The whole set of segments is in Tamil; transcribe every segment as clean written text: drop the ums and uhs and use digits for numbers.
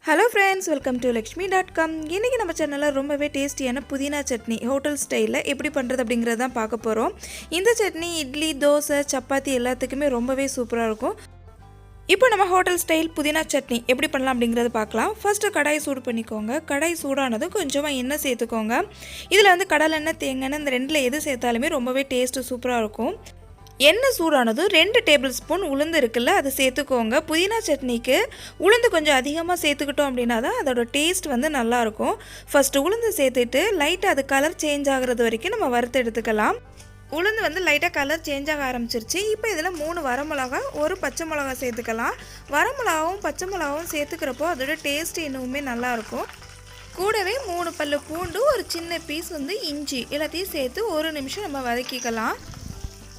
Hello friends, welcome to lakshmi.com. இன்னைக்கு நம்ம சேனல்ல ரொம்பவே டேஸ்டியான புதினா சட்னி ஹோட்டல் ஸ்டைல்ல எப்படி பண்றது அப்படிங்கறத தான் பார்க்க போறோம். இந்த சட்னி இட்லி, தோசை, சப்பாத்தி எல்லாத்துக்குமே ரொம்பவே சூப்பரா இருக்கும். இப்போ நம்ம ஹோட்டல் ஸ்டைல் புதினா சட்னி எப்படி பண்ணலாம் அப்படிங்கறத பார்க்கலாம். ஃபர்ஸ்ட் கடாய் சூடு பண்ணிக்கோங்க. கடாய் சூடானதும் கொஞ்சமா எண்ணெய் சேர்த்துக்கோங்க. இதுல வந்து கடலெண்ணெய், தேங்காய் எண்ணெய் இந்த ரெண்டுல எது சேர்த்தாலுமே ரொம்பவே டேஸ்ட் சூப்பரா இருக்கும். எண்ணெய் சூடானது 2 டேபிள் ஸ்பூன் உளுந்து இருக்குல்ல அதை சேர்த்துக்கோங்க. புதினா சட்னிக்கு உளுந்து கொஞ்சம் அதிகமாக சேர்த்துக்கிட்டோம் அப்படின்னா தான் அதோட டேஸ்ட் வந்து நல்லாயிருக்கும். ஃபஸ்ட்டு உளுந்து சேர்த்துட்டு லைட்டாக அது கலர் சேஞ்ச் ஆகிறது வரைக்கும் நம்ம வறுத்து எடுத்துக்கலாம். உளுந்து வந்து லைட்டாக கலர் சேஞ்ச் ஆக ஆரம்பிச்சிருச்சு. இப்போ இதில் 3 வரமிளகா, 1 பச்சை மிளகா சேர்த்துக்கலாம். வரமிளகாவும் பச்சை மிளகாவும் சேர்த்துக்கிறப்போ அதோட டேஸ்ட் இன்னுமே நல்லாயிருக்கும். கூடவே 3 பல்லு பூண்டு, ஒரு சின்ன பீஸ் வந்து இஞ்சி எல்லாத்தையும் சேர்த்து 1 நிமிஷம் நம்ம வதக்கிக்கலாம்.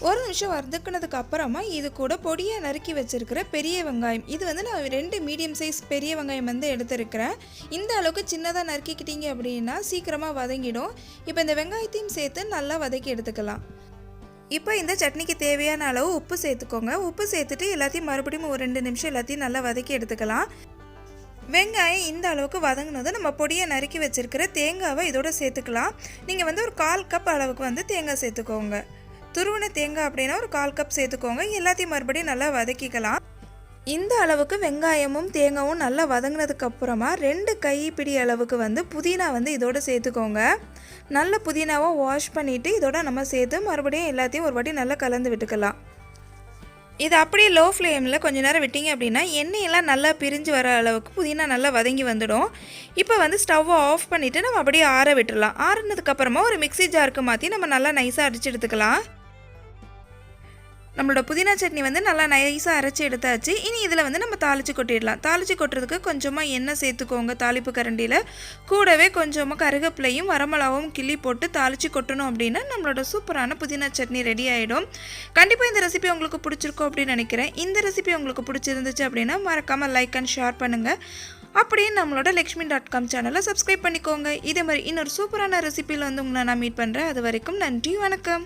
1 நிமிஷம் வதக்குனதுக்கு அப்புறமா இது கூட பொடியாக நறுக்கி வச்சிருக்கிற பெரிய வெங்காயம், இது வந்து நான் 2 மீடியம் சைஸ் பெரிய வெங்காயம் வந்து எடுத்துருக்கிறேன். இந்த அளவுக்கு சின்னதாக நறுக்கிக்கிட்டீங்க அப்படின்னா சீக்கிரமாக வதங்கிடும். இப்போ இந்த வெங்காயத்தையும் சேர்த்து நல்லா வதக்கி எடுத்துக்கலாம். இப்போ இந்த சட்னிக்கு தேவையான அளவு உப்பு சேர்த்துக்கோங்க. உப்பு சேர்த்துட்டு எல்லாத்தையும் மறுபடியும் ஒரு 2 நிமிஷம் எல்லாத்தையும் நல்லா வதக்கி எடுத்துக்கலாம். வெங்காயம் இந்த அளவுக்கு வதங்கினது நம்ம பொடியை நறுக்கி வச்சிருக்கிற தேங்காவை இதோட சேர்த்துக்கலாம். நீங்கள் வந்து ஒரு 1/4 கப் அளவுக்கு வந்து தேங்காய் சேர்த்துக்கோங்க. துருவன தேங்காய் அப்படின்னா ஒரு 1/4 கப் சேர்த்துக்கோங்க. எல்லாத்தையும் மறுபடியும் நல்லா வதக்கிக்கலாம். இந்த அளவுக்கு வெங்காயமும் தேங்காயும் நல்லா வதங்கினதுக்கு அப்புறமா 2 கைப்பிடி அளவுக்கு வந்து புதினா வந்து இதோட சேர்த்துக்கோங்க. நல்ல புதினாவை வாஷ் பண்ணிவிட்டு இதோட நம்ம சேர்த்து மறுபடியும் எல்லாத்தையும் ஒரு வாட்டி நல்லா கலந்து விட்டுக்கலாம். இது அப்படியே லோ ஃப்ளேமில் கொஞ்சம் நேரம் விட்டிங்க அப்படின்னா எண்ணெயெல்லாம் நல்லா பிரிஞ்சு வர அளவுக்கு புதினா நல்லா வதங்கி வந்துடும். இப்போ வந்து ஸ்டவ்வை ஆஃப் பண்ணிவிட்டு நம்ம அப்படியே ஆற விட்டுடலாம். ஆறுனதுக்கப்புறமா ஒரு மிக்ஸி ஜாருக்கு மாற்றி நம்ம நல்லா நைஸாக அரைச்சி எடுத்துக்கலாம். நம்மளோட புதினா சட்னி வந்து நல்லா நைஸாக அரைச்சி எடுத்தாச்சு. இனி இதில் வந்து நம்ம தாளித்து கொட்டிடலாம். தாளித்து கொட்டுறதுக்கு கொஞ்சமாக எண்ணெய் சேர்த்துக்கோங்க தாளிப்பு கரண்டியில். கூடவே கொஞ்சமாக கருவேப்பிலையும் வரமிளகாவும் கிள்ளி போட்டு தாளித்து கொட்டணும் அப்படின்னா நம்மளோட சூப்பரான புதினா சட்னி ரெடி ஆகிடும். கண்டிப்பாக இந்த ரெசிபி உங்களுக்கு பிடிச்சிருக்கும் அப்படின்னு நினைக்கிறேன். இந்த ரெசிபி உங்களுக்கு பிடிச்சிருந்துச்சு அப்படின்னா மறக்காமல் லைக் அண்ட் ஷேர் பண்ணுங்கள். அப்படியே நம்மளோட lakshmi.com சேனலை சப்ஸ்கிரைப் பண்ணிக்கோங்க. இதே மாதிரி இன்னொரு சூப்பரான ரெசிபியில் வந்து உங்களை நான் மீட் பண்ணுறேன். அது வரைக்கும் நன்றி, வணக்கம்.